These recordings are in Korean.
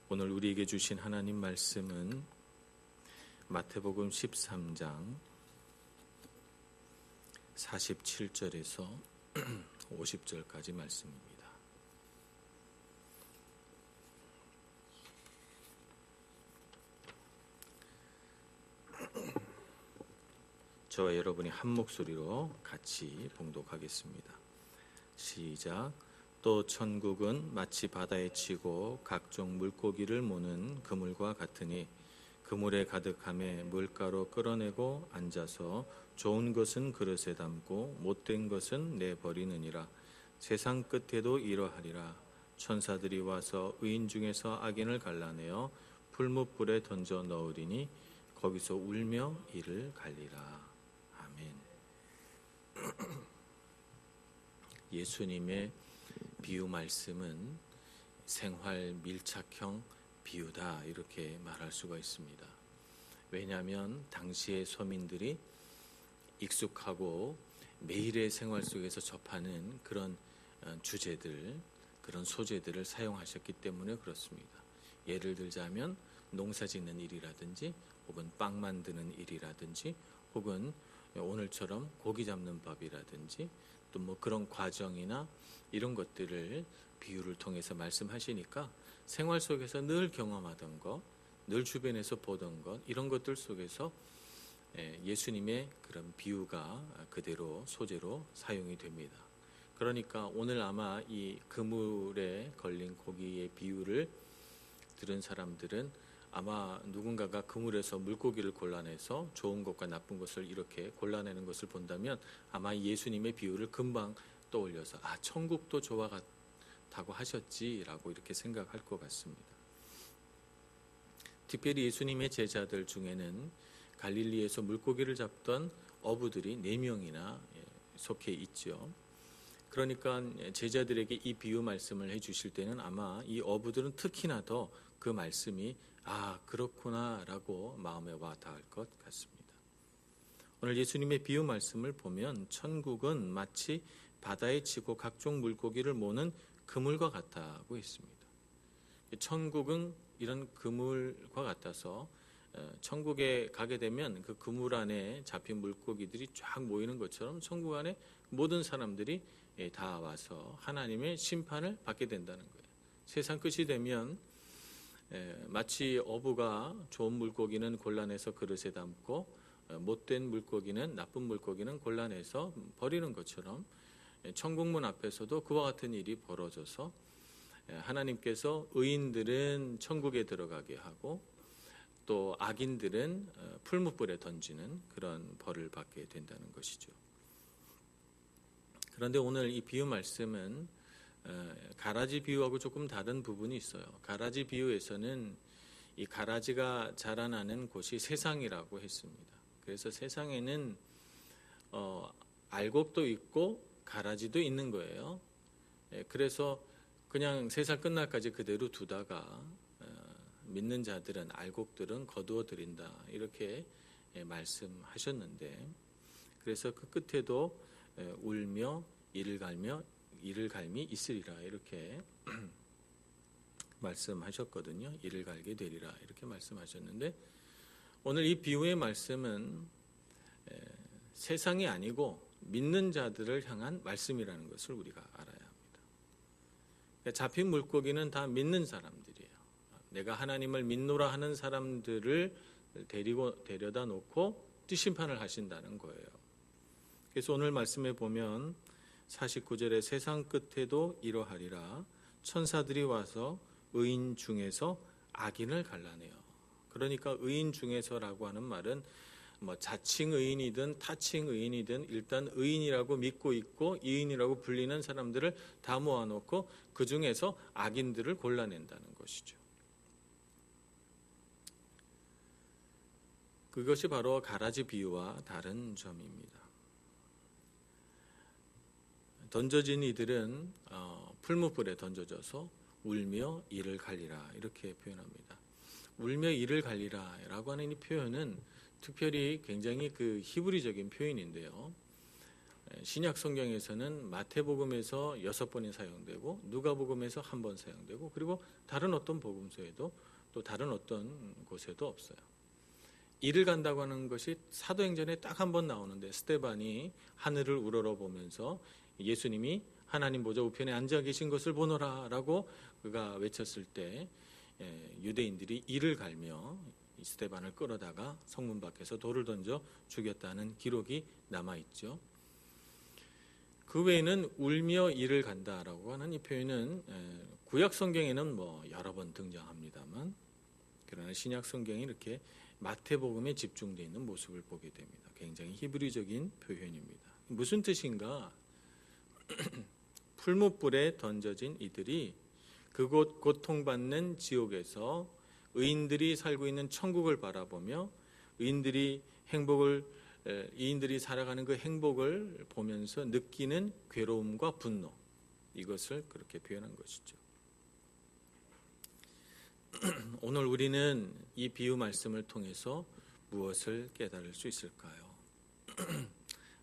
오늘 우리에게 주신 하나님 말씀은 마태복음 13장 47절에서 50절까지 말씀입니다. 저와 여러분이 한 목소리로 같이 봉독하겠습니다. 시작. 또 천국은 마치 바다에 치고 각종 물고기를 모는 그물과 같으니 그물에 가득함에 물가로 끌어내고 앉아서 좋은 것은 그릇에 담고 못된 것은 내버리느니라. 세상 끝에도 이러하리라. 천사들이 와서 의인 중에서 악인을 갈라내어 풀무불에 던져 넣으리니 거기서 울며 이를 갈리라. 아멘. 예수님의 비유 말씀은 생활 밀착형 비유다 이렇게 말할 수가 있습니다. 왜냐하면 당시의 서민들이 익숙하고 매일의 생활 속에서 접하는 그런 주제들, 그런 소재들을 사용하셨기 때문에 그렇습니다. 예를 들자면 농사 짓는 일이라든지 혹은 빵 만드는 일이라든지 혹은 오늘처럼 고기 잡는 법이라든지 또 뭐 그런 과정이나 이런 것들을 비유를 통해서 말씀하시니까 생활 속에서 늘 경험하던 것, 늘 주변에서 보던 것 이런 것들 속에서 예수님의 그런 비유가 그대로 소재로 사용이 됩니다. 그러니까 오늘 아마 이 그물에 걸린 고기의 비유를 들은 사람들은 아마 누군가가 그물에서 물고기를 골라내서 좋은 것과 나쁜 것을 이렇게 골라내는 것을 본다면 아마 예수님의 비유를 금방 떠올려서 천국도 저와 같다고 하셨지라고 이렇게 생각할 것 같습니다. 특별히 예수님의 제자들 중에는 갈릴리에서 물고기를 잡던 어부들이 4명이나 속해 있죠. 그러니까 제자들에게 이 비유 말씀을 해주실 때는 아마 이 어부들은 특히나 더 그 말씀이 그렇구나 라고 마음에 와 닿을 것 같습니다. 오늘 예수님의 비유 말씀을 보면 천국은 마치 바다에 치고 각종 물고기를 모는 그물과 같다고 했습니다. 천국은 이런 그물과 같아서 천국에 가게 되면 그 그물 안에 잡힌 물고기들이 쫙 모이는 것처럼 천국 안에 모든 사람들이 다 와서 하나님의 심판을 받게 된다는 거예요. 세상 끝이 되면 마치 어부가 좋은 물고기는 골라내서 그릇에 담고 못된 물고기는 나쁜 물고기는 골라내서 버리는 것처럼 천국문 앞에서도 그와 같은 일이 벌어져서 하나님께서 의인들은 천국에 들어가게 하고 또 악인들은 풀무불에 던지는 그런 벌을 받게 된다는 것이죠. 그런데 오늘 이 비유 말씀은 가라지 비유하고 조금 다른 부분이 있어요. 가라지 비유에서는 이 가라지가 자라나는 곳이 세상이라고 했습니다. 그래서 세상에는 알곡도 있고 가라지도 있는 거예요. 그래서 그냥 세상 끝날까지 그대로 두다가 믿는 자들은 알곡들은 거두어 드린다 이렇게 말씀하셨는데 그래서 그 끝에도 울며 이를 갈미 있으리라 이렇게 말씀하셨거든요. 이를 갈게 되리라 이렇게 말씀하셨는데 오늘 이 비유의 말씀은 세상이 아니고 믿는 자들을 향한 말씀이라는 것을 우리가 알아야 합니다. 그러니까 잡힌 물고기는 다 믿는 사람들이에요. 내가 하나님을 믿노라 하는 사람들을 데려다 놓고 심판을 하신다는 거예요. 그래서 오늘 말씀에 보면 49절에 세상 끝에도 이러하리라. 천사들이 와서 의인 중에서 악인을 갈라내요. 그러니까 의인 중에서라고 하는 말은 자칭 의인이든 타칭 의인이든 일단 의인이라고 믿고 있고 의인이라고 불리는 사람들을 다 모아놓고 그 중에서 악인들을 골라낸다는 것이죠. 그것이 바로 가라지 비유와 다른 점입니다. 던져진 이들은 풀무불에 던져져서 울며 이를 갈리라 이렇게 표현합니다. 울며 이를 갈리라 라고 하는 이 표현은 특별히 굉장히 그 히브리적인 표현인데요. 신약 성경에서는 마태복음에서 6번이 사용되고 누가복음에서 1번 사용되고 그리고 다른 어떤 복음서에도 또 다른 어떤 곳에도 없어요. 이를 간다고 하는 것이 사도행전에 딱 한 번 나오는데 스데반이 하늘을 우러러보면서 예수님이 하나님 보좌 우편에 앉아 계신 것을 보노라라고 그가 외쳤을 때 유대인들이 이를 갈며 스데반을 끌어다가 성문 밖에서 돌을 던져 죽였다는 기록이 남아있죠. 그 외에는 울며 이를 간다라고 하는 이 표현은 구약 성경에는 여러 번 등장합니다만 그러나 신약 성경이 이렇게 마태복음에 집중되어 있는 모습을 보게 됩니다. 굉장히 히브리적인 표현입니다. 무슨 뜻인가? 풀무불에 던져진 이들이 그곳 고통받는 지옥에서 의인들이 살고 있는 천국을 바라보며 이인들이 살아가는 그 행복을 보면서 느끼는 괴로움과 분노, 이것을 그렇게 표현한 것이죠. 오늘 우리는 이 비유 말씀을 통해서 무엇을 깨달을 수 있을까요?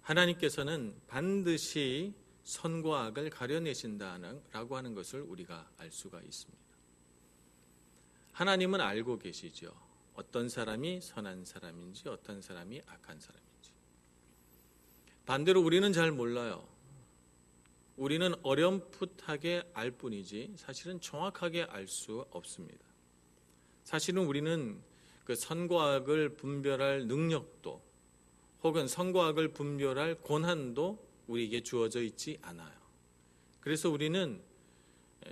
하나님께서는 반드시 선과 악을 가려내신다라고 하는 것을 우리가 알 수가 있습니다. 하나님은 알고 계시죠. 어떤 사람이 선한 사람인지 어떤 사람이 악한 사람인지. 반대로 우리는 잘 몰라요. 우리는 어렴풋하게 알 뿐이지 사실은 정확하게 알 수 없습니다. 사실은 우리는 그 선과 악을 분별할 능력도 혹은 선과 악을 분별할 권한도 우리에게 주어져 있지 않아요. 그래서 우리는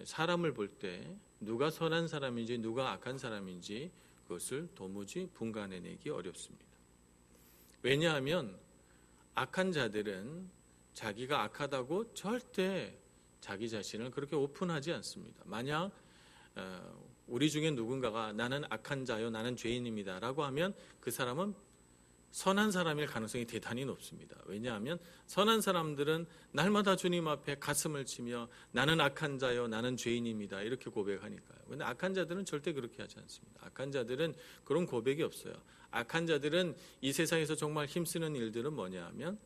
사람을 볼 때 누가 선한 사람인지 누가 악한 사람인지 그것을 도무지 분간해내기 어렵습니다. 왜냐하면 악한 자들은 자기가 악하다고 절대 자기 자신을 그렇게 오픈하지 않습니다. 만약 우리 중에 누군가가 나는 악한 자요, 나는 죄인입니다 라고 하면 그 사람은 선한 사람일 가능성이 대단히 높습니다. 왜냐하면 선한 사람들은 날마다 주님 앞에 가슴을 치며 나는 악한 자요, 나는 죄인입니다 이렇게 고백하니까요. 그런데 악한 자들은 절대 그렇게 하지 않습니다. 악한 자들은 그런 고백이 없어요. 악한 자들은 이 세상에서 정말 힘쓰는 일들은 뭐냐 하면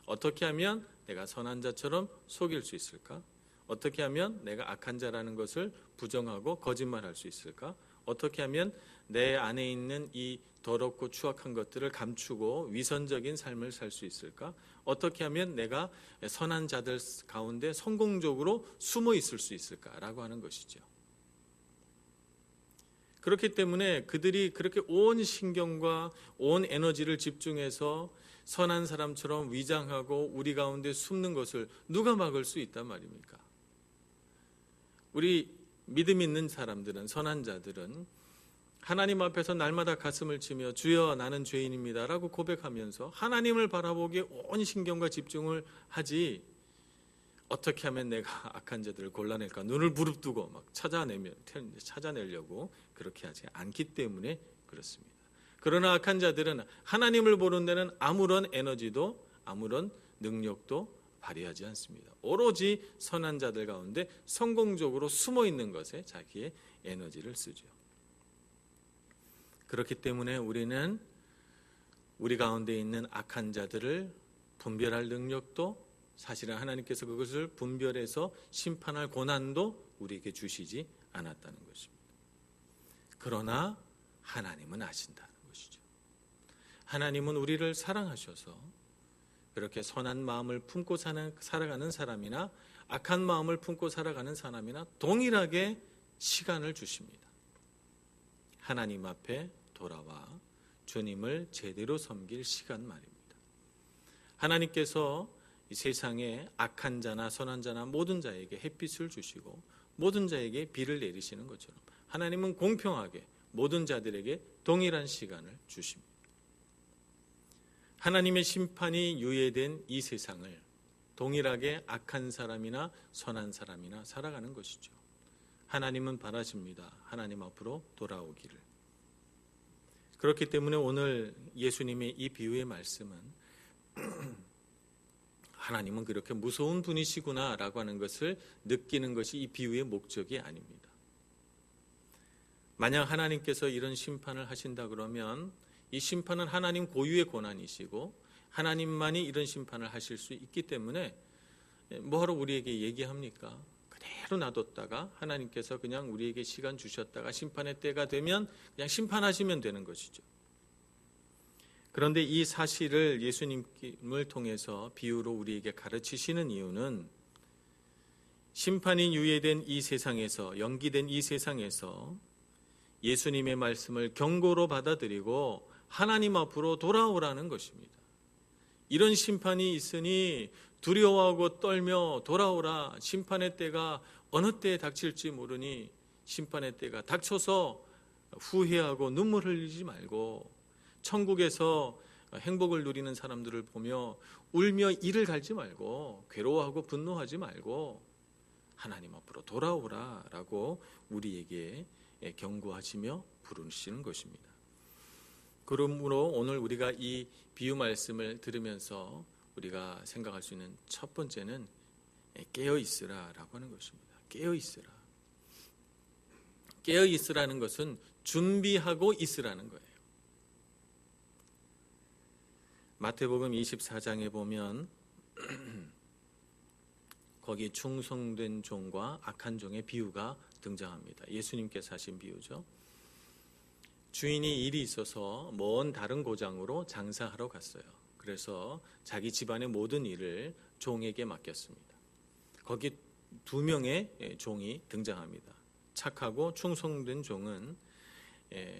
어떻게 하면 내가 선한 자처럼 속일 수 있을까? 어떻게 하면 내가 악한 자라는 것을 부정하고 거짓말할 수 있을까? 어떻게 하면 내 안에 있는 이 더럽고 추악한 것들을 감추고 위선적인 삶을 살 수 있을까? 어떻게 하면 내가 선한 자들 가운데 성공적으로 숨어 있을 수 있을까라고 하는 것이죠. 그렇기 때문에 그들이 그렇게 온 신경과 온 에너지를 집중해서 선한 사람처럼 위장하고 우리 가운데 숨는 것을 누가 막을 수 있단 말입니까? 우리 믿음 있는 사람들은, 선한 자들은 하나님 앞에서 날마다 가슴을 치며 주여 나는 죄인입니다 라고 고백하면서 하나님을 바라보기에 온 신경과 집중을 하지 어떻게 하면 내가 악한 자들을 골라낼까 눈을 부릅뜨고 막 찾아내려고 그렇게 하지 않기 때문에 그렇습니다. 그러나 악한 자들은 하나님을 보는 데는 아무런 에너지도 아무런 능력도 발휘하지 않습니다. 오로지 선한 자들 가운데 성공적으로 숨어 있는 것에 자기의 에너지를 쓰죠. 그렇기 때문에 우리는 우리 가운데 있는 악한 자들을 분별할 능력도 사실은 하나님께서 그것을 분별해서 심판할 권한도 우리에게 주시지 않았다는 것입니다. 그러나 하나님은 아신다는 것이죠. 하나님은 우리를 사랑하셔서 그렇게 선한 마음을 품고 살아가는 사람이나 악한 마음을 품고 살아가는 사람이나 동일하게 시간을 주십니다. 하나님 앞에 돌아와 주님을 제대로 섬길 시간 말입니다. 하나님께서 이 세상에 악한 자나 선한 자나 모든 자에게 햇빛을 주시고 모든 자에게 비를 내리시는 것처럼 하나님은 공평하게 모든 자들에게 동일한 시간을 주십니다. 하나님의 심판이 유예된 이 세상을 동일하게 악한 사람이나 선한 사람이나 살아가는 것이죠. 하나님은 바라십니다. 하나님 앞으로 돌아오기를. 그렇기 때문에 오늘 예수님의 이 비유의 말씀은 하나님은 그렇게 무서운 분이시구나라고 하는 것을 느끼는 것이 이 비유의 목적이 아닙니다. 만약 하나님께서 이런 심판을 하신다 그러면 이 심판은 하나님 고유의 권한이시고 하나님만이 이런 심판을 하실 수 있기 때문에 뭐하러 우리에게 얘기합니까? 그대로 놔뒀다가 하나님께서 그냥 우리에게 시간 주셨다가 심판의 때가 되면 그냥 심판하시면 되는 것이죠. 그런데 이 사실을 예수님을 통해서 비유로 우리에게 가르치시는 이유는 심판이 유예된 이 세상에서, 연기된 이 세상에서 예수님의 말씀을 경고로 받아들이고 하나님 앞으로 돌아오라는 것입니다. 이런 심판이 있으니 두려워하고 떨며 돌아오라. 심판의 때가 어느 때에 닥칠지 모르니 심판의 때가 닥쳐서 후회하고 눈물 흘리지 말고 천국에서 행복을 누리는 사람들을 보며 울며 이를 갈지 말고 괴로워하고 분노하지 말고 하나님 앞으로 돌아오라라고 우리에게 경고하시며 부르시는 것입니다. 그러므로 오늘 우리가 이 비유 말씀을 들으면서 우리가 생각할 수 있는 첫 번째는 깨어 있으라라고 하는 것입니다. 깨어 있으라. 깨어 있으라는 것은 준비하고 있으라는 거예요. 마태복음 24장에 보면 거기 충성된 종과 악한 종의 비유가 등장합니다. 예수님께서 하신 비유죠. 주인이 일이 있어서 먼 다른 고장으로 장사하러 갔어요. 그래서 자기 집안의 모든 일을 종에게 맡겼습니다. 거기 두 명의 종이 등장합니다. 착하고 충성된 종은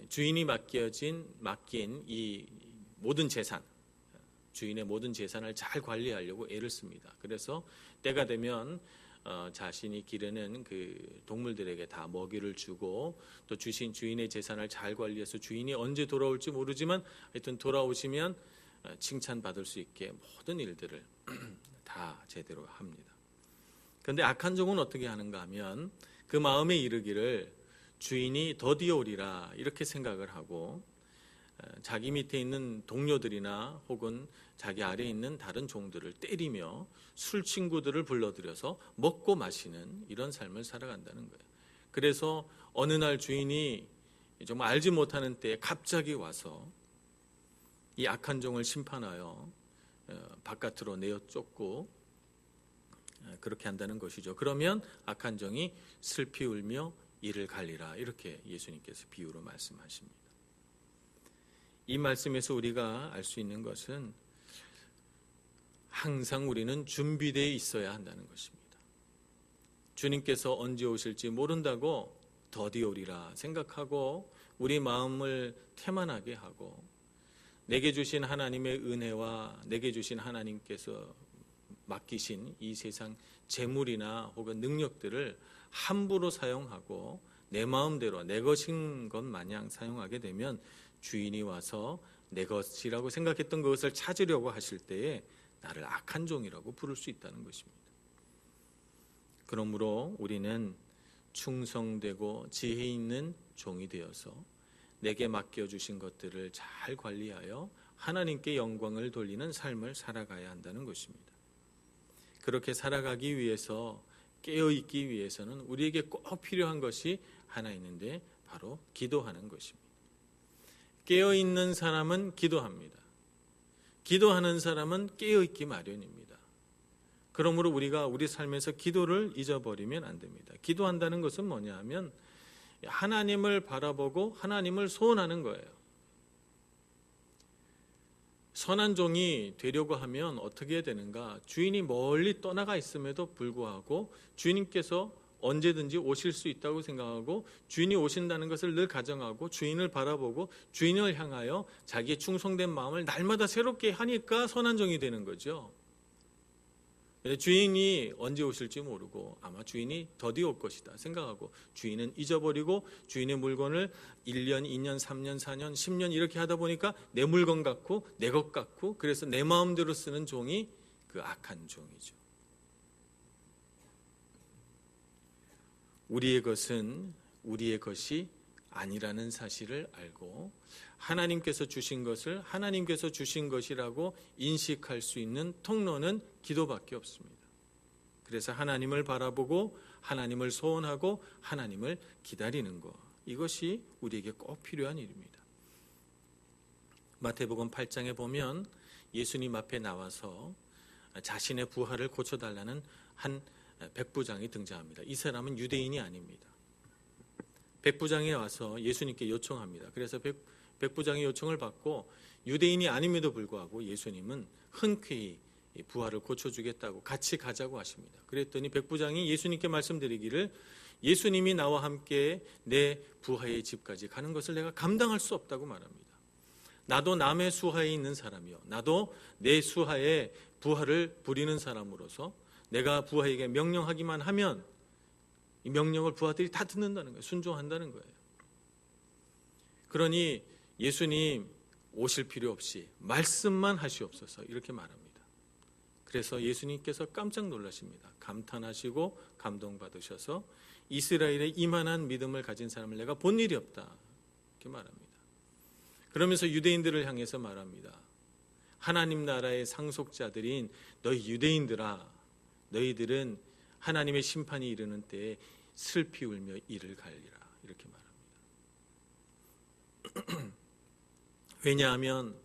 주인이 맡긴 이 모든 재산, 주인의 모든 재산을 잘 관리하려고 애를 씁니다. 그래서 때가 되면 자신이 기르는 그 동물들에게 다 먹이를 주고 또 주신 주인의 재산을 잘 관리해서 주인이 언제 돌아올지 모르지만 하여튼 돌아오시면 칭찬받을 수 있게 모든 일들을 다 제대로 합니다. 그런데 악한 종은 어떻게 하는가 하면 그 마음에 이르기를 주인이 더디오리라 이렇게 생각을 하고 자기 밑에 있는 동료들이나 혹은 자기 아래에 있는 다른 종들을 때리며 술 친구들을 불러들여서 먹고 마시는 이런 삶을 살아간다는 거예요. 그래서 어느 날 주인이 정말 알지 못하는 때에 갑자기 와서 이 악한 종을 심판하여 바깥으로 내어 쫓고 그렇게 한다는 것이죠. 그러면 악한 종이 슬피 울며 이를 갈리라 이렇게 예수님께서 비유로 말씀하십니다. 이 말씀에서 우리가 알 수 있는 것은 항상 우리는 준비되어 있어야 한다는 것입니다. 주님께서 언제 오실지 모른다고 더디오리라 생각하고 우리 마음을 태만하게 하고 내게 주신 하나님의 은혜와 내게 주신 하나님께서 맡기신 이 세상 재물이나 혹은 능력들을 함부로 사용하고 내 마음대로 내 것인 것 마냥 사용하게 되면 주인이 와서 내 것이라고 생각했던 그것을 찾으려고 하실 때에 나를 악한 종이라고 부를 수 있다는 것입니다. 그러므로 우리는 충성되고 지혜 있는 종이 되어서 내게 맡겨주신 것들을 잘 관리하여 하나님께 영광을 돌리는 삶을 살아가야 한다는 것입니다. 그렇게 살아가기 위해서 깨어있기 위해서는 우리에게 꼭 필요한 것이 하나 있는데 바로 기도하는 것입니다. 깨어있는 사람은 기도합니다. 기도하는 사람은 깨어있기 마련입니다. 그러므로 우리가 우리 삶에서 기도를 잊어버리면 안 됩니다. 기도한다는 것은 뭐냐 하면 하나님을 바라보고 하나님을 소원하는 거예요. 선한 종이 되려고 하면 어떻게 해야 되는가? 주인이 멀리 떠나가 있음에도 불구하고 주인님께서 언제든지 오실 수 있다고 생각하고 주인이 오신다는 것을 늘 가정하고 주인을 바라보고 주인을 향하여 자기의 충성된 마음을 날마다 새롭게 하니까 선한 종이 되는 거죠. 주인이 언제 오실지 모르고 아마 주인이 더디 올 것이다 생각하고 주인은 잊어버리고 주인의 물건을 1년, 2년, 3년, 4년, 10년 이렇게 하다 보니까 내 물건 같고 내 것 같고 그래서 내 마음대로 쓰는 종이 그 악한 종이죠. 우리의 것은 우리의 것이 아니라는 사실을 알고 하나님께서 주신 것을 하나님께서 주신 것이라고 인식할 수 있는 통로는 기도밖에 없습니다. 그래서 하나님을 바라보고 하나님을 소원하고 하나님을 기다리는 것, 이것이 우리에게 꼭 필요한 일입니다. 마태복음 8장에 보면 예수님 앞에 나와서 자신의 부하를 고쳐달라는 한 백부장이 등장합니다. 이 사람은 유대인이 아닙니다. 백부장이 와서 예수님께 요청합니다. 그래서 백부장의 요청을 받고 유대인이 아님에도 불구하고 예수님은 흔쾌히 부하를 고쳐주겠다고 같이 가자고 하십니다. 그랬더니 백부장이 예수님께 말씀드리기를 예수님이 나와 함께 내 부하의 집까지 가는 것을 내가 감당할 수 없다고 말합니다. 나도 남의 수하에 있는 사람이요, 나도 내 수하에 부하를 부리는 사람으로서 내가 부하에게 명령하기만 하면 이 명령을 부하들이 다 듣는다는 거예요. 순종한다는 거예요. 그러니 예수님 오실 필요 없이 말씀만 하시옵소서 이렇게 말합니다. 그래서 예수님께서 깜짝 놀라십니다. 감탄하시고 감동받으셔서 이스라엘에 이만한 믿음을 가진 사람을 내가 본 일이 없다 이렇게 말합니다. 그러면서 유대인들을 향해서 말합니다. 하나님 나라의 상속자들인 너희 유대인들아, 너희들은 하나님의 심판이 이르는 때에 슬피 울며 이를 갈리라 이렇게 말합니다. 왜냐하면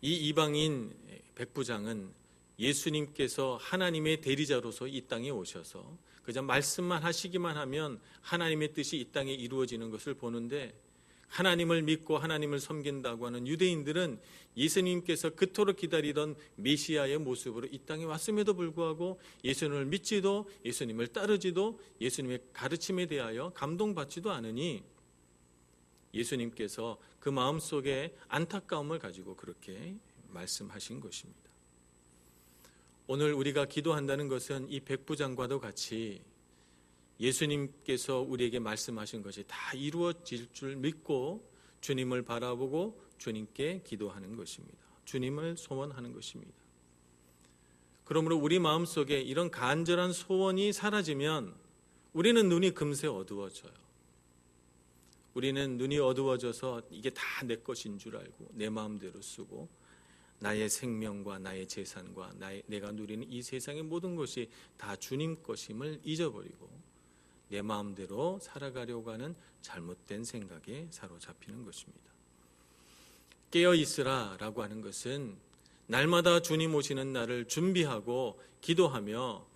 이 이방인 백부장은 예수님께서 하나님의 대리자로서 이 땅에 오셔서 그저 말씀만 하시기만 하면 하나님의 뜻이 이 땅에 이루어지는 것을 보는데, 하나님을 믿고 하나님을 섬긴다고 하는 유대인들은 예수님께서 그토록 기다리던 메시아의 모습으로 이 땅에 왔음에도 불구하고 예수님을 믿지도 예수님을 따르지도 예수님의 가르침에 대하여 감동받지도 않으니 예수님께서 그 마음속에 안타까움을 가지고 그렇게 말씀하신 것입니다. 오늘 우리가 기도한다는 것은 이 백부장과도 같이 예수님께서 우리에게 말씀하신 것이 다 이루어질 줄 믿고 주님을 바라보고 주님께 기도하는 것입니다. 주님을 소원하는 것입니다. 그러므로 우리 마음속에 이런 간절한 소원이 사라지면 우리는 눈이 금세 어두워져요. 우리는 눈이 어두워져서 이게 다 내 것인 줄 알고 내 마음대로 쓰고 나의 생명과 나의 재산과 내가 누리는 이 세상의 모든 것이 다 주님 것임을 잊어버리고 내 마음대로 살아가려고 하는 잘못된 생각에 사로잡히는 것입니다. 깨어 있으라 라고 하는 것은 날마다 주님 오시는 날을 준비하고 기도하며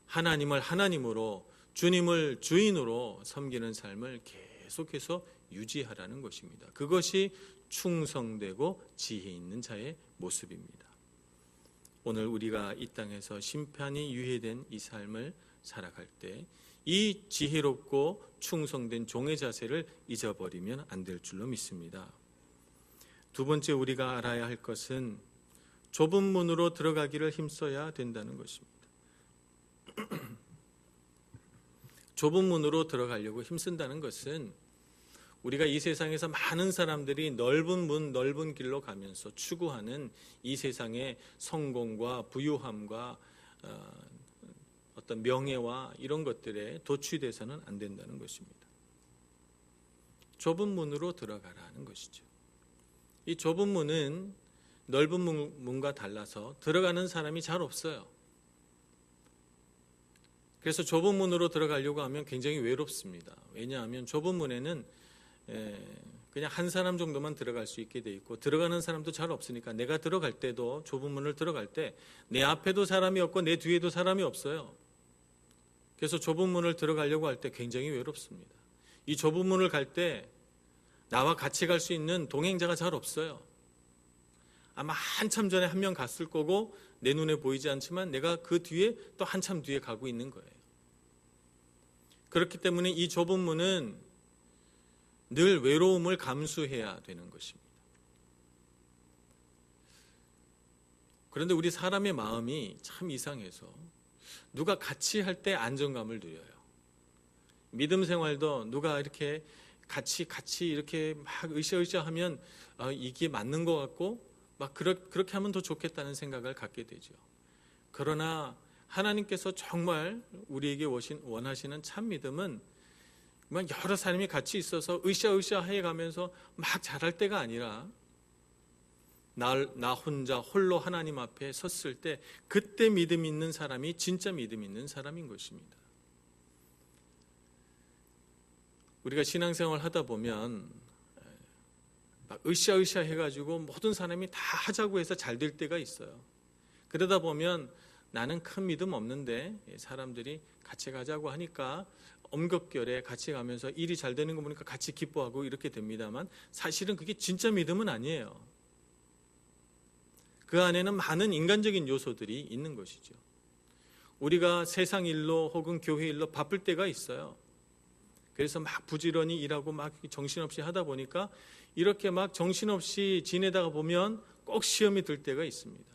하나님을 하나님으로 주님을 주인으로 섬기는 삶을 계속해서 유지하라는 것입니다. 그것이 충성되고 지혜 있는 자의 모습입니다. 오늘 우리가 이 땅에서 심판이 유예된 이 삶을 살아갈 때 이 지혜롭고 충성된 종의 자세를 잊어버리면 안 될 줄로 믿습니다. 두 번째 우리가 알아야 할 것은 좁은 문으로 들어가기를 힘써야 된다는 것입니다. 좁은 문으로 들어가려고 힘쓴다는 것은 우리가 이 세상에서 많은 사람들이 넓은 문, 넓은 길로 가면서 추구하는 이 세상의 성공과 부유함과 어떤 명예와 이런 것들에 도취돼서는 안 된다는 것입니다. 좁은 문으로 들어가라는 것이죠. 이 좁은 문은 넓은 문과 달라서 들어가는 사람이 잘 없어요. 그래서 좁은 문으로 들어가려고 하면 굉장히 외롭습니다. 왜냐하면 좁은 문에는 그냥 한 사람 정도만 들어갈 수 있게 돼 있고 들어가는 사람도 잘 없으니까 내가 들어갈 때도 좁은 문을 들어갈 때 내 앞에도 사람이 없고 내 뒤에도 사람이 없어요. 그래서 좁은 문을 들어가려고 할 때 굉장히 외롭습니다. 이 좁은 문을 갈 때 나와 같이 갈 수 있는 동행자가 잘 없어요. 아마 한참 전에 한 명 갔을 거고 내 눈에 보이지 않지만 내가 그 뒤에 또 한참 뒤에 가고 있는 거예요. 그렇기 때문에 이 좁은 문은 늘 외로움을 감수해야 되는 것입니다. 그런데 우리 사람의 마음이 참 이상해서 누가 같이 할 때 안정감을 누려요. 믿음 생활도 누가 이렇게 같이 이렇게 막 으쌰으쌰 하면 이게 맞는 것 같고 막 그렇게 하면 더 좋겠다는 생각을 갖게 되죠. 그러나 하나님께서 정말 우리에게 원하시는 참 믿음은 여러 사람이 같이 있어서 으쌰으쌰 해가면서 막 잘할 때가 아니라 나 혼자 홀로 하나님 앞에 섰을 때 그때 믿음 있는 사람이 진짜 믿음 있는 사람인 것입니다. 우리가 신앙생활 하다 보면 막 으쌰으쌰 해가지고 모든 사람이 다 하자고 해서 잘 될 때가 있어요. 그러다 보면 나는 큰 믿음 없는데 사람들이 같이 가자고 하니까 엄격결에 같이 가면서 일이 잘 되는 거 보니까 같이 기뻐하고 이렇게 됩니다만 사실은 그게 진짜 믿음은 아니에요. 그 안에는 많은 인간적인 요소들이 있는 것이죠. 우리가 세상 일로 혹은 교회 일로 바쁠 때가 있어요. 그래서 막 부지런히 일하고 막 정신없이 하다 보니까 이렇게 막 정신없이 지내다가 보면 꼭 시험이 들 때가 있습니다.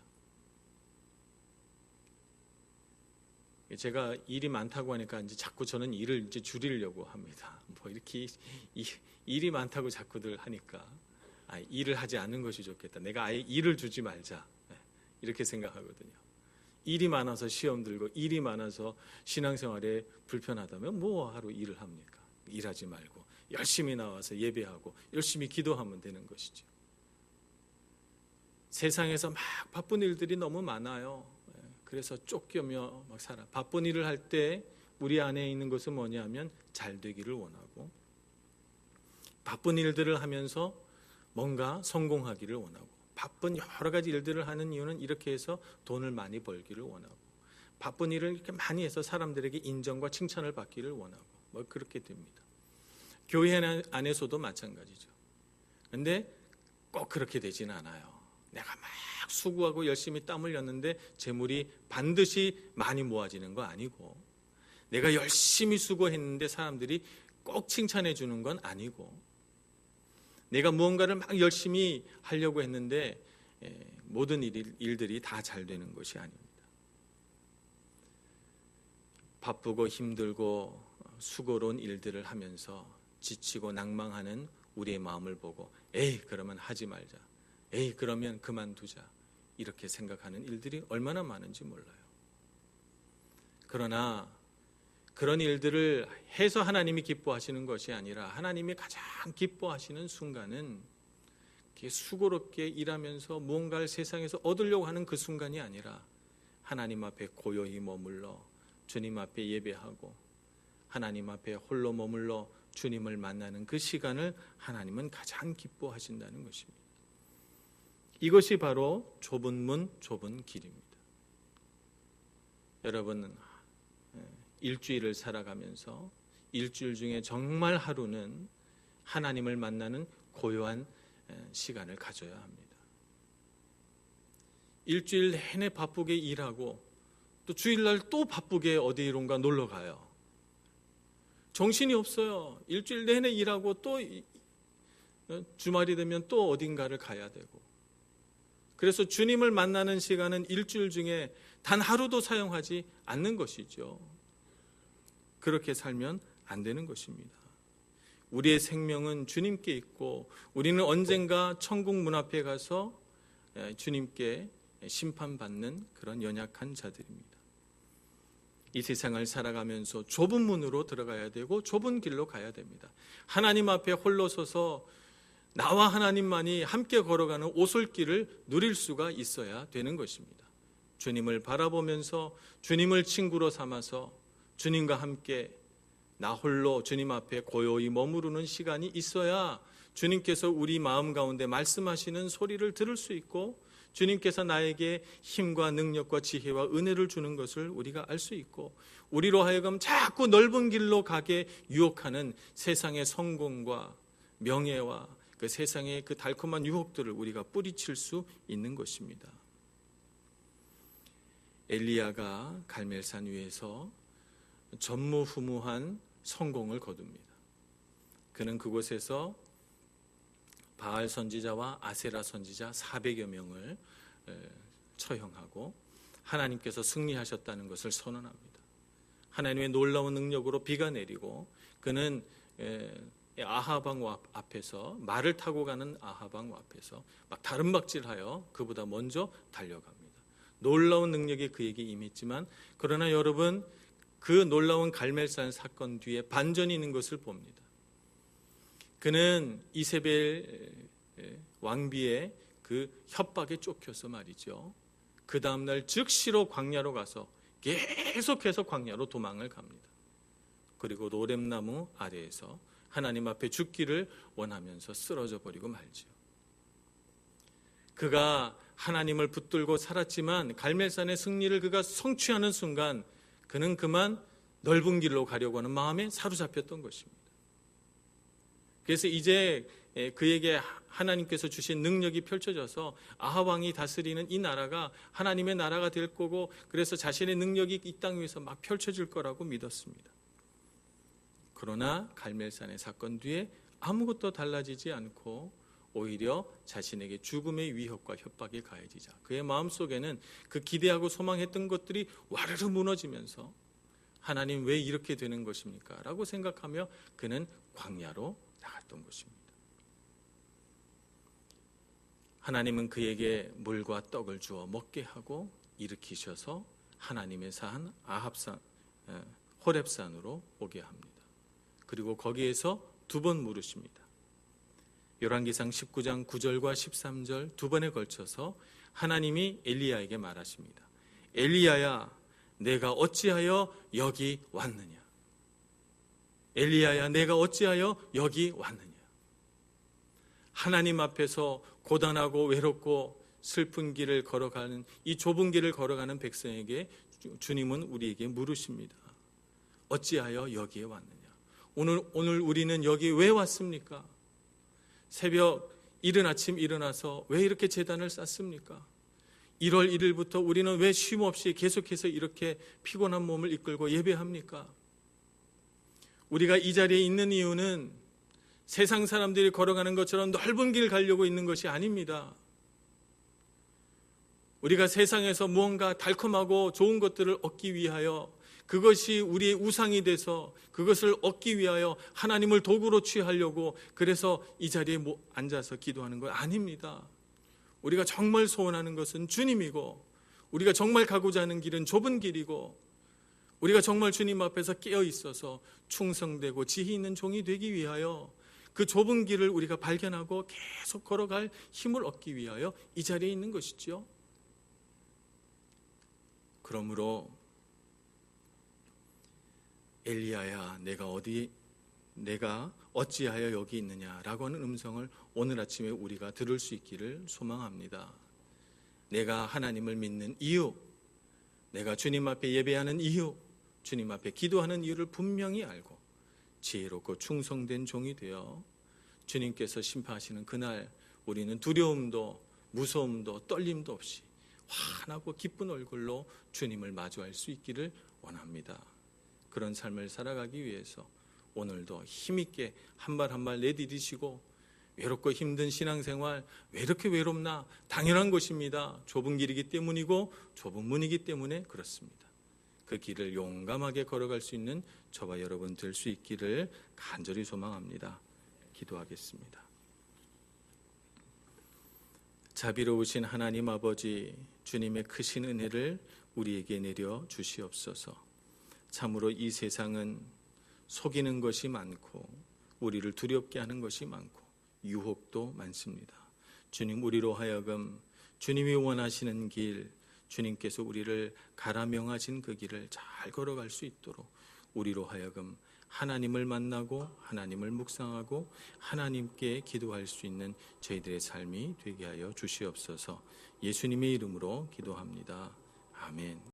제가 일이 많다고 하니까 이제 자꾸 저는 일을 이제 줄이려고 합니다. 뭐 이렇게 일이 많다고 자꾸들 하니까 일을 하지 않는 것이 좋겠다. 내가 아예 일을 주지 말자. 이렇게 생각하거든요. 일이 많아서 시험 들고 일이 많아서 신앙생활에 불편하다면 뭐 하루 일을 합니까? 일하지 말고 열심히 나와서 예배하고 열심히 기도하면 되는 것이죠. 세상에서 막 바쁜 일들이 너무 많아요. 그래서 쫓겨며 막 살아. 바쁜 일을 할 때 우리 안에 있는 것은 뭐냐면 잘 되기를 원하고, 바쁜 일들을 하면서 뭔가 성공하기를 원하고, 바쁜 여러 가지 일들을 하는 이유는 이렇게 해서 돈을 많이 벌기를 원하고, 바쁜 일을 이렇게 많이 해서 사람들에게 인정과 칭찬을 받기를 원하고, 뭐 그렇게 됩니다. 교회 안에서도 마찬가지죠. 그런데 꼭 그렇게 되지는 않아요. 내가 막 수고하고 열심히 땀 흘렸는데 재물이 반드시 많이 모아지는 거 아니고, 내가 열심히 수고했는데 사람들이 꼭 칭찬해 주는 건 아니고, 내가 무언가를 막 열심히 하려고 했는데 모든 일들이 다 잘 되는 것이 아닙니다. 바쁘고 힘들고 수고로운 일들을 하면서 지치고 낭망하는 우리의 마음을 보고 에이 그러면 하지 말자, 에이 그러면 그만두자, 이렇게 생각하는 일들이 얼마나 많은지 몰라요. 그러나 그런 일들을 해서 하나님이 기뻐하시는 것이 아니라 하나님이 가장 기뻐하시는 순간은 수고롭게 일하면서 무언가를 세상에서 얻으려고 하는 그 순간이 아니라 하나님 앞에 고요히 머물러 주님 앞에 예배하고 하나님 앞에 홀로 머물러 주님을 만나는 그 시간을 하나님은 가장 기뻐하신다는 것입니다. 이것이 바로 좁은 문 좁은 길입니다. 여러분, 일주일을 살아가면서 일주일 중에 정말 하루는 하나님을 만나는 고요한 시간을 가져야 합니다. 일주일 내내 바쁘게 일하고 또 주일날 또 바쁘게 어디론가 놀러 가요. 정신이 없어요. 일주일 내내 일하고 또 주말이 되면 또 어딘가를 가야 되고, 그래서 주님을 만나는 시간은 일주일 중에 단 하루도 사용하지 않는 것이죠. 그렇게 살면 안 되는 것입니다. 우리의 생명은 주님께 있고 우리는 언젠가 천국 문 앞에 가서 주님께 심판받는 그런 연약한 자들입니다. 이 세상을 살아가면서 좁은 문으로 들어가야 되고 좁은 길로 가야 됩니다. 하나님 앞에 홀로 서서 나와 하나님만이 함께 걸어가는 오솔길을 누릴 수가 있어야 되는 것입니다. 주님을 바라보면서 주님을 친구로 삼아서 주님과 함께 나 홀로 주님 앞에 고요히 머무르는 시간이 있어야 주님께서 우리 마음 가운데 말씀하시는 소리를 들을 수 있고 주님께서 나에게 힘과 능력과 지혜와 은혜를 주는 것을 우리가 알 수 있고, 우리로 하여금 자꾸 넓은 길로 가게 유혹하는 세상의 성공과 명예와 그 세상의 그 달콤한 유혹들을 우리가 뿌리칠 수 있는 것입니다. 엘리야가 갈멜산 위에서 전무후무한 성공을 거둡니다. 그는 그곳에서 바알 선지자와 아세라 선지자 400여 명을 처형하고 하나님께서 승리하셨다는 것을 선언합니다. 하나님의 놀라운 능력으로 비가 내리고 그는 아합 왕 앞에서 말을 타고 가는 아합 왕 앞에서 막 다름박질하여 그보다 먼저 달려갑니다. 놀라운 능력이 그에게 임했지만, 그러나 여러분, 그 놀라운 갈멜산 사건 뒤에 반전이 있는 것을 봅니다. 그는 이세벨 왕비의 그 협박에 쫓겨서 말이죠, 그 다음날 즉시로 광야로 가서 계속해서 광야로 도망을 갑니다. 그리고 노렘나무 아래에서 하나님 앞에 죽기를 원하면서 쓰러져 버리고 말죠. 그가 하나님을 붙들고 살았지만 갈멜산의 승리를 그가 성취하는 순간 그는 그만 넓은 길로 가려고 하는 마음에 사로잡혔던 것입니다. 그래서 이제 그에게 하나님께서 주신 능력이 펼쳐져서 아합 왕이 다스리는 이 나라가 하나님의 나라가 될 거고, 그래서 자신의 능력이 이 땅 위에서 막 펼쳐질 거라고 믿었습니다. 그러나 갈멜산의 사건 뒤에 아무것도 달라지지 않고 오히려 자신에게 죽음의 위협과 협박이 가해지자 그의 마음속에는 그 기대하고 소망했던 것들이 와르르 무너지면서 하나님 왜 이렇게 되는 것입니까? 라고 생각하며 그는 광야로 나갔던 것입니다. 하나님은 그에게 물과 떡을 주어 먹게 하고 일으키셔서 하나님의 산 호렙산으로 오게 합니다. 그리고 거기에서 두 번 물으십니다. 열왕기상 19장 9절과 13절 두 번에 걸쳐서 하나님이 엘리야에게 말하십니다. 엘리야야, 내가 어찌하여 여기 왔느냐? 엘리야야, 내가 어찌하여 여기 왔느냐? 하나님 앞에서 고단하고 외롭고 슬픈 길을 걸어가는, 이 좁은 길을 걸어가는 백성에게 주님은 우리에게 물으십니다. 어찌하여 여기에 왔느냐? 오늘 우리는 여기 왜 왔습니까? 새벽 이른 아침 일어나서 왜 이렇게 제단을 쌓습니까? 1월 1일부터 우리는 왜 쉼 없이 계속해서 이렇게 피곤한 몸을 이끌고 예배합니까? 우리가 이 자리에 있는 이유는 세상 사람들이 걸어가는 것처럼 넓은 길 가려고 있는 것이 아닙니다. 우리가 세상에서 무언가 달콤하고 좋은 것들을 얻기 위하여, 그것이 우리의 우상이 돼서 그것을 얻기 위하여 하나님을 도구로 취하려고 그래서 이 자리에 앉아서 기도하는 것 아닙니다. 우리가 정말 소원하는 것은 주님이고, 우리가 정말 가고자 하는 길은 좁은 길이고, 우리가 정말 주님 앞에서 깨어 있어서 충성되고 지혜 있는 종이 되기 위하여 그 좁은 길을 우리가 발견하고 계속 걸어갈 힘을 얻기 위하여 이 자리에 있는 것이죠. 그러므로 엘리야야, 내가 어찌하여 여기 있느냐라고 하는 음성을 오늘 아침에 우리가 들을 수 있기를 소망합니다. 내가 하나님을 믿는 이유, 내가 주님 앞에 예배하는 이유, 주님 앞에 기도하는 이유를 분명히 알고 지혜롭고 충성된 종이 되어 주님께서 심판하시는 그날 우리는 두려움도 무서움도 떨림도 없이 환하고 기쁜 얼굴로 주님을 마주할 수 있기를 원합니다. 그런 삶을 살아가기 위해서 오늘도 힘있게 한 발 한 발 내디디시고, 외롭고 힘든 신앙생활, 왜 이렇게 외롭나? 당연한 것입니다. 좁은 길이기 때문이고 좁은 문이기 때문에 그렇습니다. 그 길을 용감하게 걸어갈 수 있는 저와 여러분 될 수 있기를 간절히 소망합니다. 기도하겠습니다. 자비로우신 하나님 아버지, 주님의 크신 은혜를 우리에게 내려 주시옵소서. 참으로 이 세상은 속이는 것이 많고 우리를 두렵게 하는 것이 많고 유혹도 많습니다. 주님, 우리로 하여금 주님이 원하시는 길, 주님께서 우리를 가라 명하신 그 길을 잘 걸어갈 수 있도록 우리로 하여금 하나님을 만나고 하나님을 묵상하고 하나님께 기도할 수 있는 저희들의 삶이 되게 하여 주시옵소서. 예수님의 이름으로 기도합니다. 아멘.